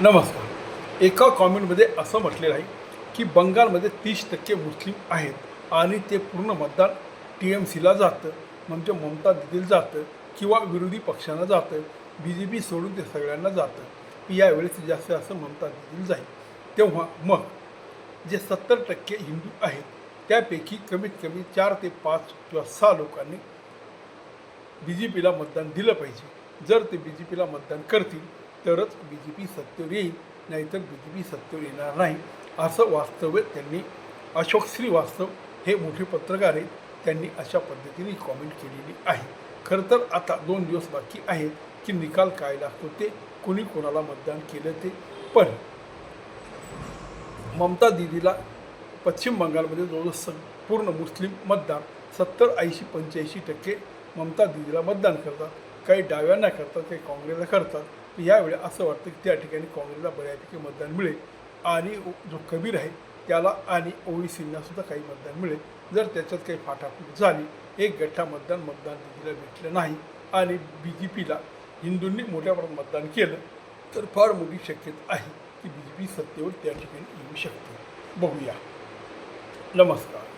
नमस्कार. एका कॉमेंटमध्ये असं म्हटलेलं आहे की बंगालमध्ये 30% मुस्लिम आहेत आणि ते पूर्ण मतदान TMCला जातं, म्हणजे ममता दिदीला जातं किंवा विरोधी पक्षांना जातं. BJP सोडून ते सगळ्यांना जातं. यावेळेस जास्त असं ममता दिदीला जाईल. तेव्हा मग जे 70% हिंदू आहेत त्यापैकी कमीत कमी 4 ते 5 किंवा 6 लोकांनी BJPला मतदान दिलं पाहिजे. जर ते BJPला मतदान करतील तरच BJP सत्तेवर येईल, नाहीतर BJP सत्तेवर येणार नाही, असं वास्तव्य त्यांनी अशोक श्रीवास्तव हे मोठे पत्रकार आहेत, त्यांनी अशा पद्धतीने कॉमेंट केलेली आहे. खरं तर आता 2 दिवस बाकी आहेत की निकाल काय लागतो ते, कोणी कोणाला मतदान केलं ते. पण ममता दीदीला पश्चिम बंगालमध्ये जवळजवळ पूर्ण मुस्लिम मतदार 70, 80, 85% ममता दीदीला मतदान करतात. काही डाव्यांना करतात, काही काँग्रेसला करतात. यावेळी असं वाटतं की त्या ठिकाणी काँग्रेसला बऱ्यापैकी मतदान मिळेल आणि जो कबीर आहे त्याला आणि OWCंना सुद्धा काही मतदान मिळेल. जर त्याच्यात काही फाटाफूट झाली, एक गठ्ठा मतदान दीदीला भेटलं नाही आणि BJPला हिंदूंनी मोठ्या प्रमाणात मतदान केलं तर फार मोठी शक्यता आहे की BJP सत्तेवर त्या ठिकाणी येऊ शकते. बघूया. नमस्कार.